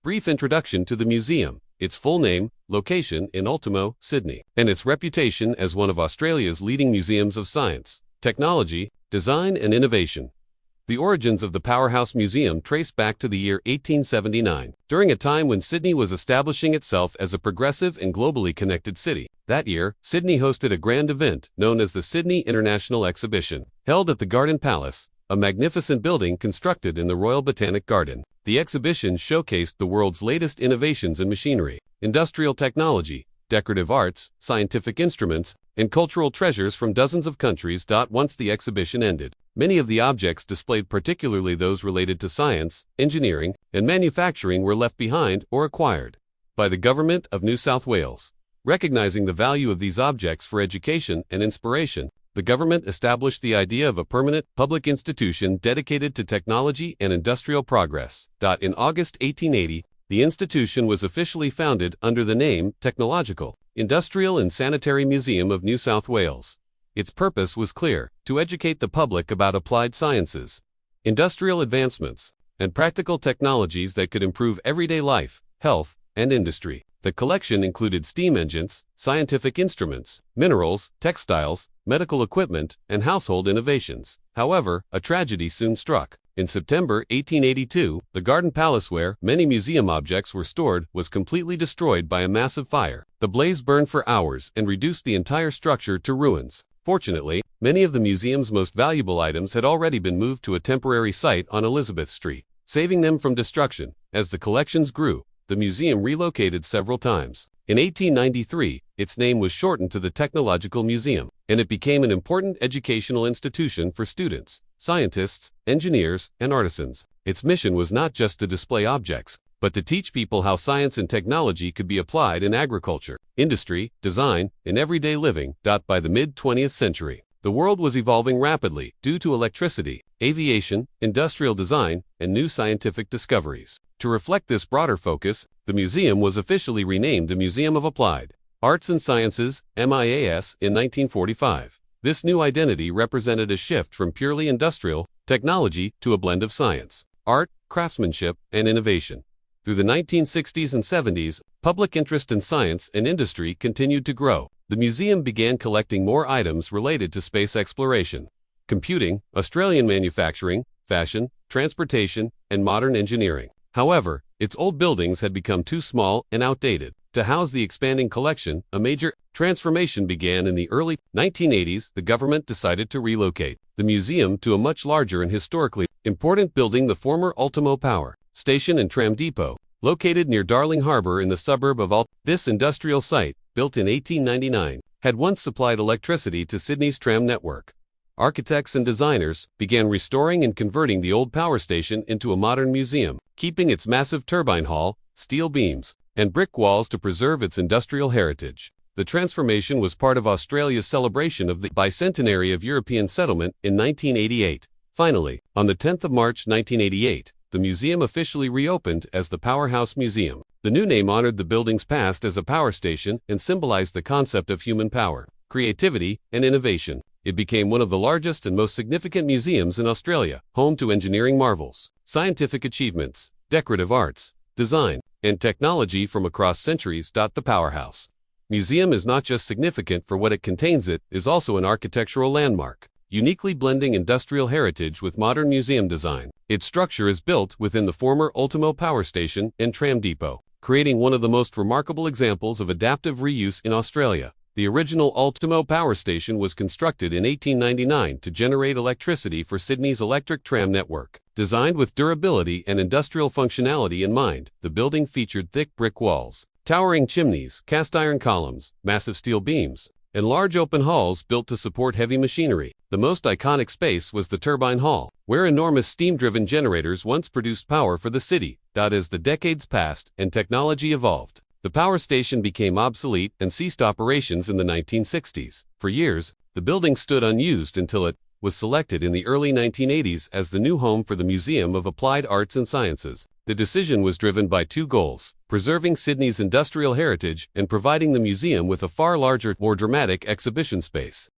Brief introduction to the museum, its full name, location in Ultimo, Sydney, and its reputation as one of Australia's leading museums of science, technology, design and innovation. The origins of the Powerhouse Museum trace back to the year 1879, during a time when Sydney was establishing itself as a progressive and globally connected city. That year, Sydney hosted a grand event known as the Sydney International Exhibition, held at the Garden Palace, a magnificent building constructed in the Royal Botanic Garden. The exhibition showcased the world's latest innovations in machinery, industrial technology, decorative arts, scientific instruments, and cultural treasures from dozens of countries. Once the exhibition ended, many of the objects displayed, particularly those related to science, engineering, and manufacturing, were left behind or acquired by the Government of New South Wales. Recognizing the value of these objects for education and inspiration, the government established the idea of a permanent public institution dedicated to technology and industrial progress. In August 1880, the institution was officially founded under the name Technological, Industrial and Sanitary Museum of New South Wales. Its purpose was clear: to educate the public about applied sciences, industrial advancements, and practical technologies that could improve everyday life, health, and industry. The collection included steam engines, scientific instruments, minerals, textiles, medical equipment, and household innovations. However, a tragedy soon struck. In September 1882, the Garden Palace, where many museum objects were stored, was completely destroyed by a massive fire. The blaze burned for hours and reduced the entire structure to ruins. Fortunately, many of the museum's most valuable items had already been moved to a temporary site on Elizabeth Street, saving them from destruction. As the collections grew, the museum relocated several times. In 1893, its name was shortened to the Technological Museum, and it became an important educational institution for students, scientists, engineers, and artisans. Its mission was not just to display objects, but to teach people how science and technology could be applied in agriculture, industry, design, and everyday living. By the mid-20th century, the world was evolving rapidly due to electricity, aviation, industrial design, and new scientific discoveries. To reflect this broader focus, the museum was officially renamed the Museum of Applied Arts and Sciences, MIAS, in 1945. This new identity represented a shift from purely industrial technology to a blend of science, art, craftsmanship, and innovation. Through the 1960s and 70s, public interest in science and industry continued to grow. The museum began collecting more items related to space exploration, computing, Australian manufacturing, fashion, transportation, and modern engineering. However, its old buildings had become too small and outdated to house the expanding collection. A major transformation began in the early 1980s. The government decided to relocate the museum to a much larger and historically important building, the former Ultimo Power Station and Tram Depot, located near Darling Harbour in the suburb of Ultimo. This industrial site, built in 1899, had once supplied electricity to Sydney's tram network. Architects and designers began restoring and converting the old power station into a modern museum, keeping its massive turbine hall, steel beams, and brick walls to preserve its industrial heritage. The transformation was part of Australia's celebration of the bicentenary of European settlement in 1988. Finally, on the 10th of March 1988, the museum officially reopened as the Powerhouse Museum. The new name honored the building's past as a power station and symbolized the concept of human power, creativity, and innovation. It became one of the largest and most significant museums in Australia, home to engineering marvels, scientific achievements, decorative arts, design, and technology from across centuries. The Powerhouse Museum is not just significant for what it contains, it is also an architectural landmark, uniquely blending industrial heritage with modern museum design. Its structure is built within the former Ultimo Power Station and Tram Depot, creating one of the most remarkable examples of adaptive reuse in Australia. The original Ultimo Power Station was constructed in 1899 to generate electricity for Sydney's electric tram network. Designed with durability and industrial functionality in mind, the building featured thick brick walls, towering chimneys, cast iron columns, massive steel beams, and large open halls built to support heavy machinery. The most iconic space was the turbine hall, where enormous steam-driven generators once produced power for the city. As the decades passed and technology evolved, the power station became obsolete and ceased operations in the 1960s. For years, the building stood unused until it was selected in the early 1980s as the new home for the Museum of Applied Arts and Sciences. The decision was driven by two goals: preserving Sydney's industrial heritage and providing the museum with a far larger, more dramatic exhibition space.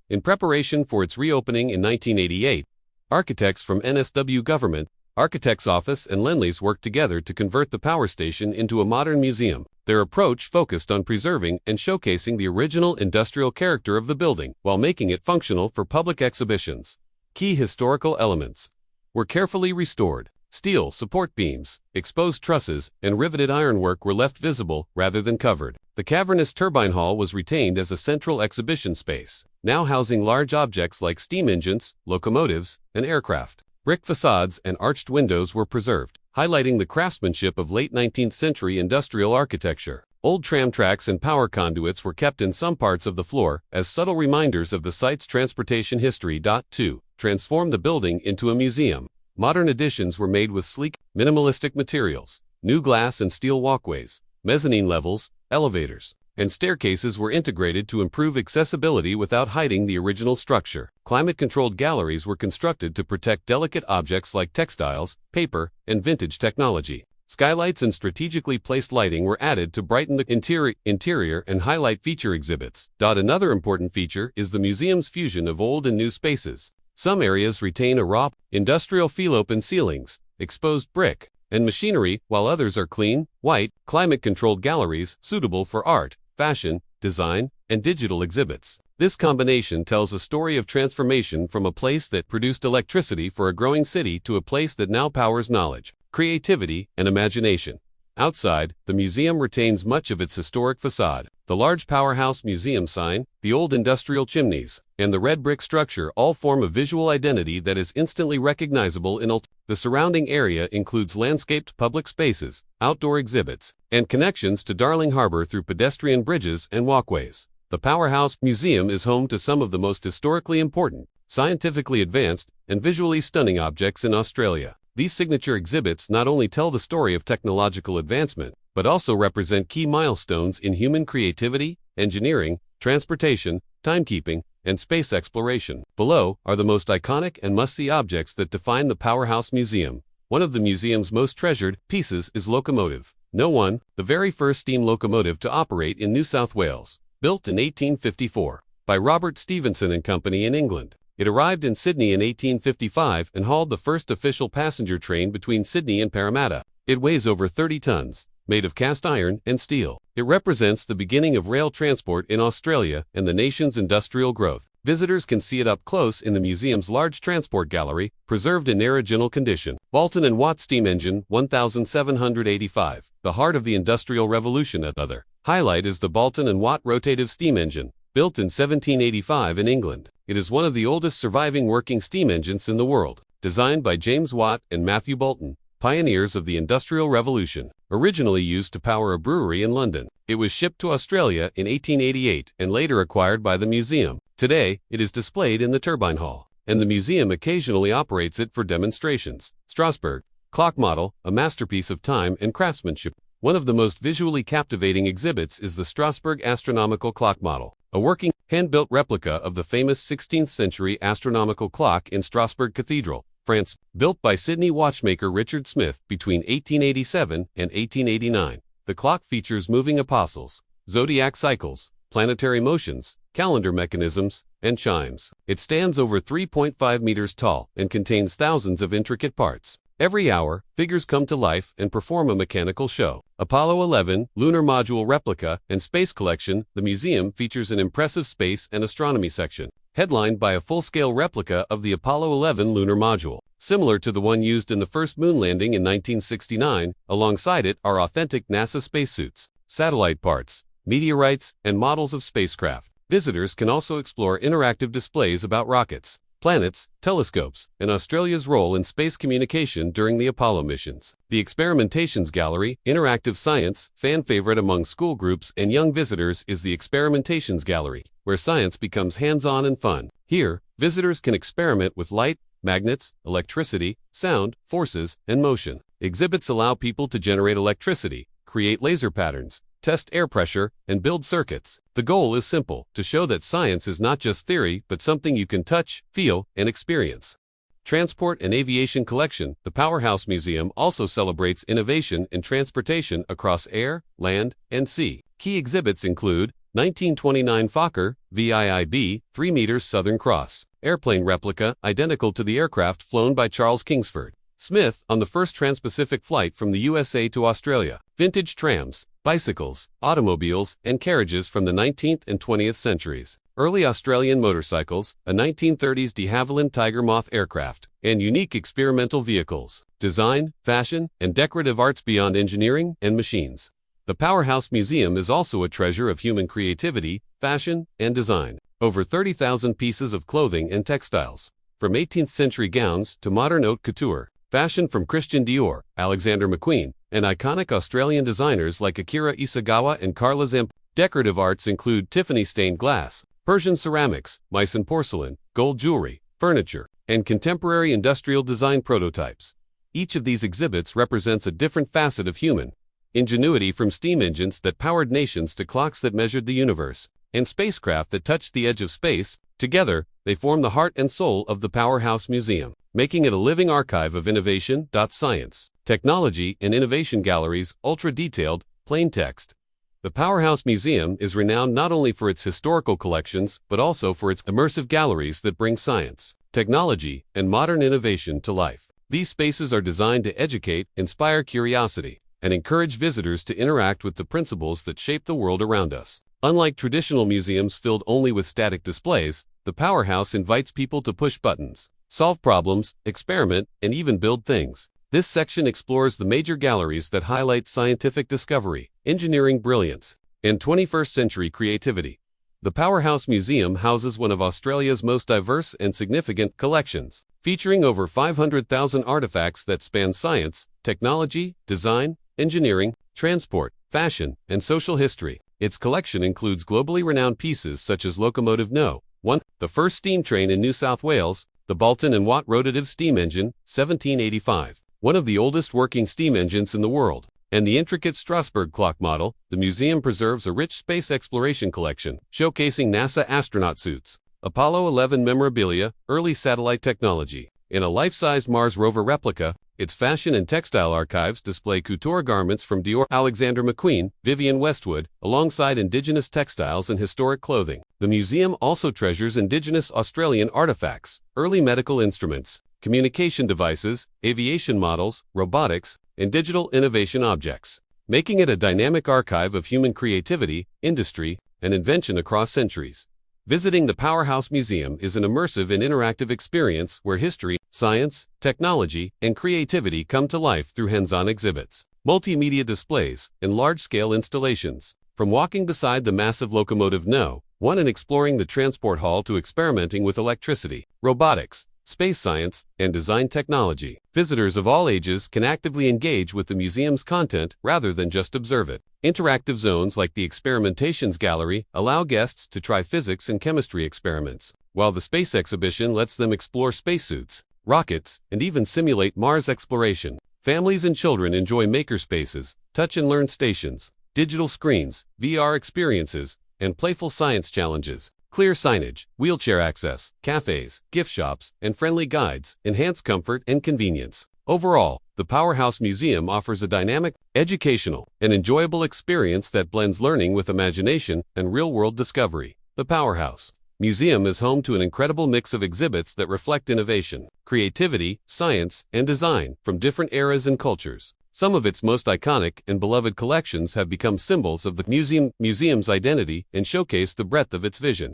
In preparation for its reopening in 1988, architects from NSW government Architect's office and Lendlease worked together to convert the power station into a modern museum. Their approach focused on preserving and showcasing the original industrial character of the building while making it functional for public exhibitions. Key historical elements were carefully restored. Steel support beams, exposed trusses, and riveted ironwork were left visible rather than covered. The cavernous turbine hall was retained as a central exhibition space, now housing large objects like steam engines, locomotives, and aircraft. Brick facades and arched windows were preserved, highlighting the craftsmanship of late 19th century industrial architecture. Old tram tracks and power conduits were kept in some parts of the floor as subtle reminders of the site's transportation history. To transform the building into a museum, modern additions were made with sleek, minimalistic materials. New glass and steel walkways, mezzanine levels, elevators, and staircases were integrated to improve accessibility without hiding the original structure. Climate-controlled galleries were constructed to protect delicate objects like textiles, paper, and vintage technology. Skylights and strategically placed lighting were added to brighten the interior and highlight feature exhibits. Another important feature is the museum's fusion of old and new spaces. Some areas retain a raw, industrial feel, open ceilings, exposed brick, and machinery, while others are clean, white, climate-controlled galleries suitable for art, fashion, design, and digital exhibits. This combination tells a story of transformation from a place that produced electricity for a growing city to a place that now powers knowledge, creativity, and imagination. Outside, the museum retains much of its historic facade. The large Powerhouse Museum sign, the old industrial chimneys, and the red brick structure all form a visual identity that is instantly recognizable in Ultimo. The surrounding area includes landscaped public spaces, outdoor exhibits, and connections to Darling Harbor through pedestrian bridges and walkways. The Powerhouse Museum is home to some of the most historically important, scientifically advanced, and visually stunning objects in Australia. These signature exhibits not only tell the story of technological advancement, but also represent key milestones in human creativity, engineering, transportation, timekeeping, and space exploration. Below are the most iconic and must-see objects that define the Powerhouse Museum. One of the museum's most treasured pieces is Locomotive No. 1, the very first steam locomotive to operate in New South Wales, built in 1854 by Robert Stephenson and Company in England. It arrived in Sydney in 1855 and hauled the first official passenger train between Sydney and Parramatta. It weighs over 30 tons, made of cast iron and steel. It represents the beginning of rail transport in Australia and the nation's industrial growth. Visitors can see it up close in the museum's large transport gallery, preserved in original condition. Boulton and Watt Steam Engine 1785, the heart of the Industrial Revolution. Another highlight is the Boulton and Watt rotative steam engine, built in 1785 in England. It is one of the oldest surviving working steam engines in the world. Designed by James Watt and Matthew Boulton, pioneers of the Industrial Revolution. Originally used to power a brewery in London, it was shipped to Australia in 1888 and later acquired by the museum. Today, it is displayed in the turbine hall, and the museum occasionally operates it for demonstrations. Strasbourg clock model, a masterpiece of time and craftsmanship. One of the most visually captivating exhibits is the Strasbourg astronomical clock model, a working, hand-built replica of the famous 16th century astronomical clock in Strasbourg Cathedral, France, built by Sydney watchmaker Richard Smith between 1887 and 1889. The clock features moving apostles, zodiac cycles, planetary motions, calendar mechanisms, and chimes. It stands over 3.5 meters tall and contains thousands of intricate parts. Every hour, figures come to life and perform a mechanical show. Apollo 11, Lunar Module Replica, and Space Collection. The museum features an impressive space and astronomy section, headlined by a full-scale replica of the Apollo 11 lunar module, similar to the one used in the first moon landing in 1969. Alongside it are authentic NASA spacesuits, satellite parts, meteorites, and models of spacecraft. Visitors can also explore interactive displays about rockets, planets, telescopes, and Australia's role in space communication during the Apollo missions. The Experimentations Gallery, interactive science, fan favorite among school groups and young visitors, is the Experimentations Gallery, where science becomes hands-on and fun. Here, visitors can experiment with light, magnets, electricity, sound, forces, and motion. Exhibits allow people to generate electricity, create laser patterns, test air pressure, and build circuits. The goal is simple: to show that science is not just theory, but something you can touch, feel, and experience. Transport and Aviation Collection. The Powerhouse Museum also celebrates innovation in transportation across air, land, and sea. Key exhibits include 1929 Fokker, VIIB, 3 meters Southern Cross, airplane replica identical to the aircraft flown by Charles Kingsford. Smith on the first trans-Pacific flight from the USA to Australia. Vintage trams, bicycles, automobiles, and carriages from the 19th and 20th centuries. Early Australian motorcycles, a 1930s de Havilland Tiger Moth aircraft, and unique experimental vehicles. Design, fashion, and decorative arts beyond engineering and machines. The Powerhouse Museum is also a treasure of human creativity, fashion, and design. Over 30,000 pieces of clothing and textiles. From 18th century gowns to modern haute couture. Fashion from Christian Dior, Alexander McQueen, and iconic Australian designers like Akira Isagawa and Carla Zamp. Decorative arts include Tiffany stained glass, Persian ceramics, Meissen porcelain, gold jewelry, furniture, and contemporary industrial design prototypes. Each of these exhibits represents a different facet of human ingenuity, from steam engines that powered nations to clocks that measured the universe, and spacecraft that touched the edge of space. Together, they form the heart and soul of the Powerhouse Museum, making it a living archive of innovation. Science, technology, and innovation galleries, ultra-detailed, plain text. The Powerhouse Museum is renowned not only for its historical collections, but also for its immersive galleries that bring science, technology, and modern innovation to life. These spaces are designed to educate, inspire curiosity, and encourage visitors to interact with the principles that shape the world around us. Unlike traditional museums filled only with static displays, the Powerhouse invites people to push buttons, solve problems, experiment, and even build things. This section explores the major galleries that highlight scientific discovery, engineering brilliance, and 21st century creativity. The Powerhouse Museum houses one of Australia's most diverse and significant collections, featuring over 500,000 artifacts that span science, technology, design, engineering, transport, fashion, and social history. Its collection includes globally renowned pieces such as Locomotive No. 1, the first steam train in New South Wales, the Boulton and Watt rotative steam engine, 1785, one of the oldest working steam engines in the world, and the intricate Strasbourg clock model. The museum preserves a rich space exploration collection, showcasing NASA astronaut suits, Apollo 11 memorabilia, early satellite technology, and a life-sized Mars rover replica. Its fashion and textile archives display couture garments from Dior, Alexander McQueen, Vivienne Westwood, alongside indigenous textiles and historic clothing. The museum also treasures indigenous Australian artifacts, early medical instruments, communication devices, aviation models, robotics, and digital innovation objects, making it a dynamic archive of human creativity, industry, and invention across centuries. Visiting the Powerhouse Museum is an immersive and interactive experience where history, science, technology, and creativity come to life through hands-on exhibits, multimedia displays, and large-scale installations. From walking beside the massive Locomotive No. 1 and exploring the transport hall to experimenting with electricity, robotics, space science, and design technology, visitors of all ages can actively engage with the museum's content rather than just observe it. Interactive zones like the Experimentations Gallery allow guests to try physics and chemistry experiments, while the Space Exhibition lets them explore spacesuits, rockets, and even simulate Mars exploration. Families and children enjoy makerspaces, touch-and-learn stations, digital screens, VR experiences, and playful science challenges. Clear signage, wheelchair access, cafes, gift shops, and friendly guides enhance comfort and convenience. Overall, the Powerhouse Museum offers a dynamic, educational, and enjoyable experience that blends learning with imagination and real-world discovery. The Powerhouse Museum is home to an incredible mix of exhibits that reflect innovation, creativity, science, and design from different eras and cultures. Some of its most iconic and beloved collections have become symbols of the museum's identity and showcase the breadth of its vision.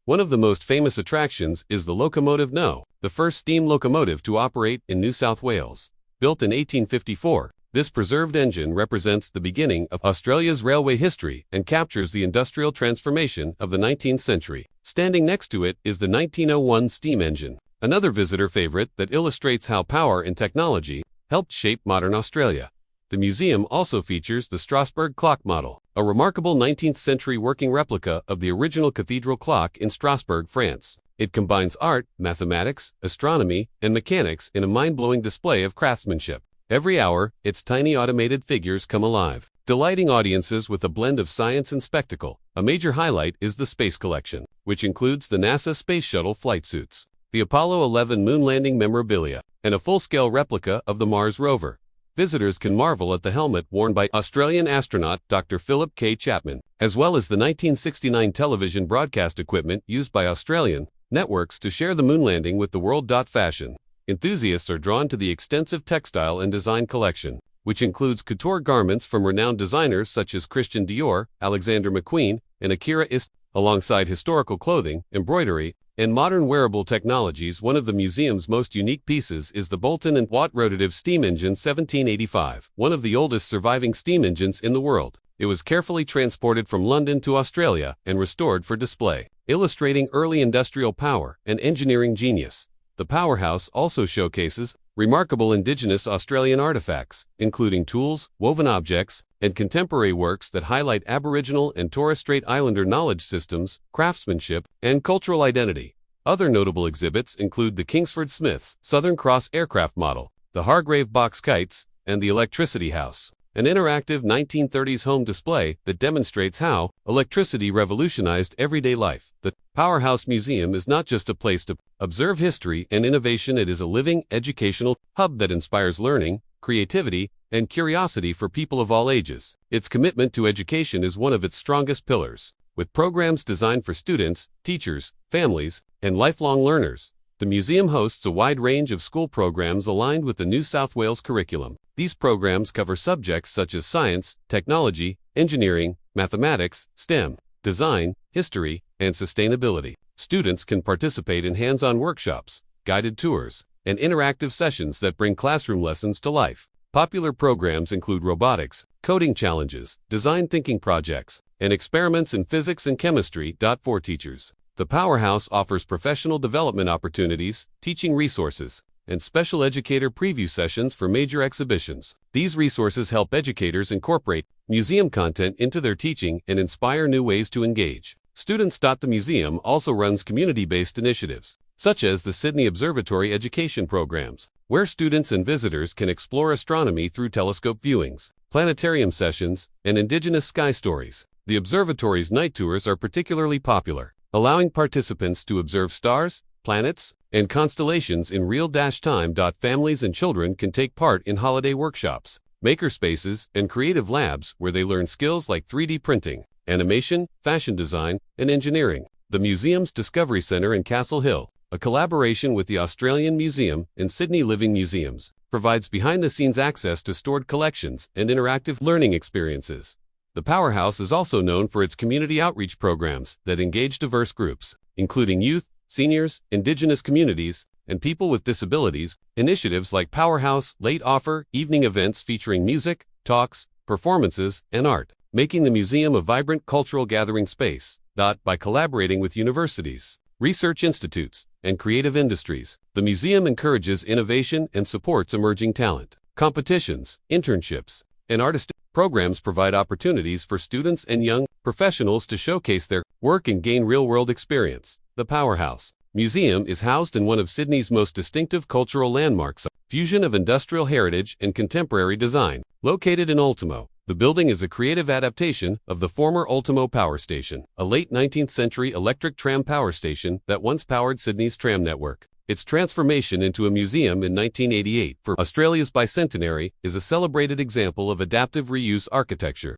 One of the most famous attractions is the Locomotive No., the first steam locomotive to operate in New South Wales. Built in 1854, this preserved engine represents the beginning of Australia's railway history and captures the industrial transformation of the 19th century. Standing next to it is the 1901 steam engine, another visitor favorite that illustrates how power and technology helped shape modern Australia. The museum also features the Strasbourg clock model, a remarkable 19th century working replica of the original cathedral clock in Strasbourg, France. It combines art, mathematics, astronomy, and mechanics in a mind-blowing display of craftsmanship. Every hour, its tiny automated figures come alive, delighting audiences with a blend of science and spectacle. A major highlight is the space collection, which includes the NASA Space Shuttle flight suits, the Apollo 11 moon landing memorabilia, and a full-scale replica of the Mars rover. Visitors can marvel at the helmet worn by Australian astronaut Dr. Philip K. Chapman, as well as the 1969 television broadcast equipment used by Australian networks to share the moon landing with the world. Fashion. enthusiasts are drawn to the extensive textile and design collection, which includes couture garments from renowned designers such as Christian Dior, Alexander McQueen, and Akira Ist, alongside historical clothing, embroidery, and modern wearable technologies. One of the museum's most unique pieces is the Boulton and Watt rotative steam engine 1785, one of the oldest surviving steam engines in the world. It was carefully transported from London to Australia and restored for display, illustrating early industrial power and engineering genius. The Powerhouse also showcases remarkable indigenous Australian artifacts, including tools, woven objects, and contemporary works that highlight Aboriginal and Torres Strait Islander knowledge systems, craftsmanship, and cultural identity. Other notable exhibits include the Kingsford Smiths Southern Cross aircraft model, the Hargrave box kites, and the Electricity House, an interactive 1930s home display that demonstrates how electricity revolutionized everyday life. The Powerhouse Museum is not just a place to observe history and innovation, it is a living, educational hub that inspires learning, creativity, and curiosity for people of all ages. Its commitment to education is one of its strongest pillars, with programs designed for students, teachers, families, and lifelong learners. The museum hosts a wide range of school programs aligned with the New South Wales curriculum. These programs cover subjects such as science, technology, engineering, mathematics, STEM, design, history, and sustainability. Students can participate in hands-on workshops, guided tours, and interactive sessions that bring classroom lessons to life. Popular programs include robotics, coding challenges, design thinking projects, and experiments in physics and chemistry. For teachers, the Powerhouse offers professional development opportunities, teaching resources, and special educator preview sessions for major exhibitions. These resources help educators incorporate museum content into their teaching and inspire new ways to engage students. The museum also runs community-based initiatives, such as the Sydney Observatory education programs, where students and visitors can explore astronomy through telescope viewings, planetarium sessions, and indigenous sky stories. The observatory's night tours are particularly popular, allowing participants to observe stars, planets, and constellations in real-time. Families and children can take part in holiday workshops, makerspaces, and creative labs where they learn skills like 3D printing, animation, fashion design, and engineering. The museum's Discovery Centre in Castle Hill, a collaboration with the Australian Museum and Sydney Living Museums, provides behind-the-scenes access to stored collections and interactive learning experiences. The Powerhouse is also known for its community outreach programs that engage diverse groups, including youth, seniors, indigenous communities, and people with disabilities. Initiatives like Powerhouse Late offer evening events featuring music, talks, performances, and art, making the museum a vibrant cultural gathering space. By collaborating with universities, research institutes, and creative industries, the museum encourages innovation and supports emerging talent. Competitions, internships, and artist programs provide opportunities for students and young professionals to showcase their work and gain real-world experience. The Powerhouse Museum is housed in one of Sydney's most distinctive cultural landmarks, a fusion of industrial heritage and contemporary design. Located in Ultimo, the building is a creative adaptation of the former Ultimo Power Station, a late 19th century electric tram power station that once powered Sydney's tram network. Its transformation into a museum in 1988 for Australia's bicentenary is a celebrated example of adaptive reuse architecture.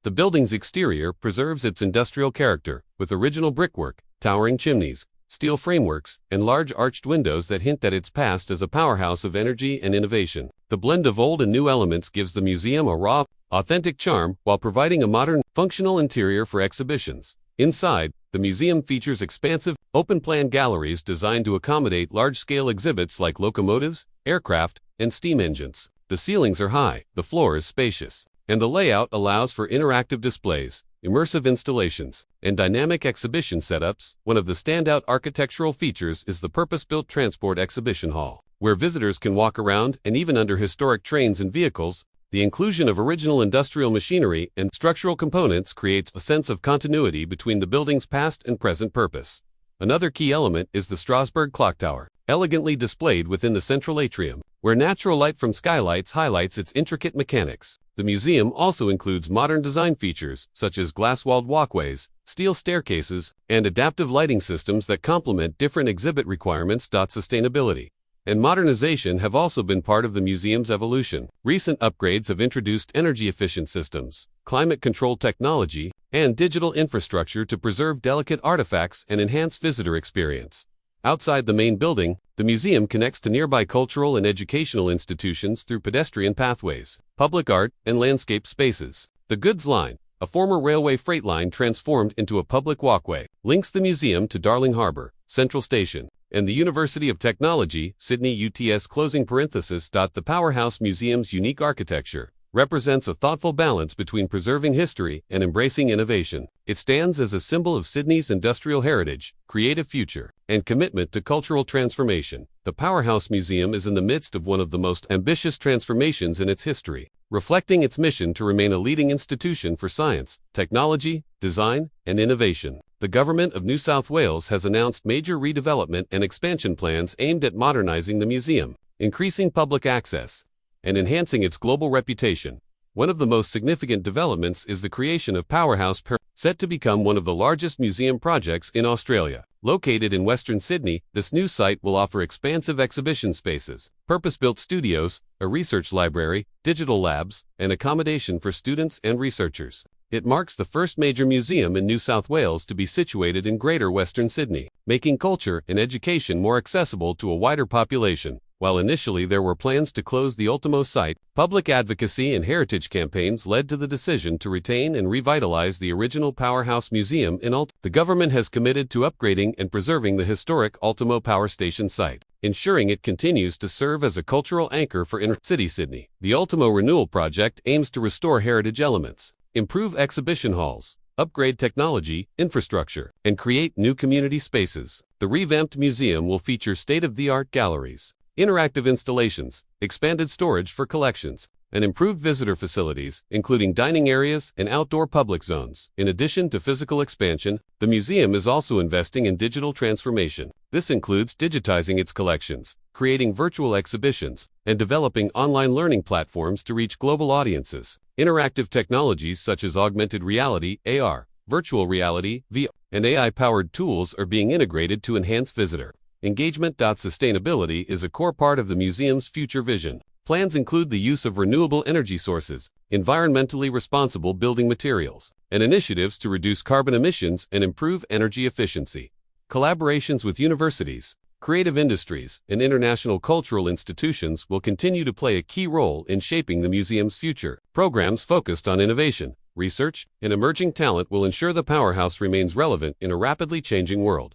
The building's exterior preserves its industrial character, with original brickwork, towering chimneys, steel frameworks, and large arched windows that hint at its past as a powerhouse of energy and innovation. The blend of old and new elements gives the museum a raw, authentic charm while providing a modern, functional interior for exhibitions. Inside, the museum features expansive, open-plan galleries designed to accommodate large-scale exhibits like locomotives, aircraft, and steam engines. The ceilings are high, the floor is spacious, and the layout allows for interactive displays, immersive installations, and dynamic exhibition setups. One of the standout architectural features is the purpose-built transport exhibition hall, where visitors can walk around and even under historic trains and vehicles. The inclusion of original industrial machinery and structural components creates a sense of continuity between the building's past and present purpose. Another key element is the Strasbourg clock tower, elegantly displayed within the central atrium, where natural light from skylights highlights its intricate mechanics. The museum also includes modern design features such as glass-walled walkways, steel staircases, and adaptive lighting systems that complement different exhibit requirements. Sustainability and modernization have also been part of the museum's evolution. Recent upgrades have introduced energy-efficient systems, climate-controlled technology, and digital infrastructure to preserve delicate artifacts and enhance visitor experience. Outside the main building, the museum connects to nearby cultural and educational institutions through pedestrian pathways, public art, and landscape spaces. The goods line, a former railway freight line transformed into a public walkway, links the museum to Darling Harbour, Central Station, and the University of Technology, Sydney UTS. The Powerhouse Museum's unique architecture represents a thoughtful balance between preserving history and embracing innovation. It stands as a symbol of Sydney's industrial heritage, creative future, and commitment to cultural transformation. The Powerhouse Museum is in the midst of one of the most ambitious transformations in its history, reflecting its mission to remain a leading institution for science, technology, design, and innovation. The Government of New South Wales has announced major redevelopment and expansion plans aimed at modernizing the museum, increasing public access, and enhancing its global reputation. One of the most significant developments is the creation of Powerhouse, set to become one of the largest museum projects in Australia. Located in Western Sydney, this new site will offer expansive exhibition spaces, purpose-built studios, a research library, digital labs, and accommodation for students and researchers. It marks the first major museum in New South Wales to be situated in Greater Western Sydney, making culture and education more accessible to a wider population. While initially there were plans to close the Ultimo site, public advocacy and heritage campaigns led to the decision to retain and revitalize the original Powerhouse Museum in Ultimo. The government has committed to upgrading and preserving the historic Ultimo Power Station site, ensuring it continues to serve as a cultural anchor for inner-city Sydney. The Ultimo Renewal Project aims to restore heritage elements, improve exhibition halls, upgrade technology, infrastructure, and create new community spaces. The revamped museum will feature state-of-the-art galleries, interactive installations, expanded storage for collections, and improved visitor facilities, including dining areas and outdoor public zones. In addition to physical expansion, the museum is also investing in digital transformation. This includes digitizing its collections, creating virtual exhibitions, and developing online learning platforms to reach global audiences. Interactive technologies such as augmented reality, AR, virtual reality, VR, and AI-powered tools are being integrated to enhance visitor engagement. Sustainability is a core part of the museum's future vision. Plans include the use of renewable energy sources, environmentally responsible building materials, and initiatives to reduce carbon emissions and improve energy efficiency. Collaborations with universities, creative industries, and international cultural institutions will continue to play a key role in shaping the museum's future. Programs focused on innovation, research, and emerging talent will ensure the Powerhouse remains relevant in a rapidly changing world.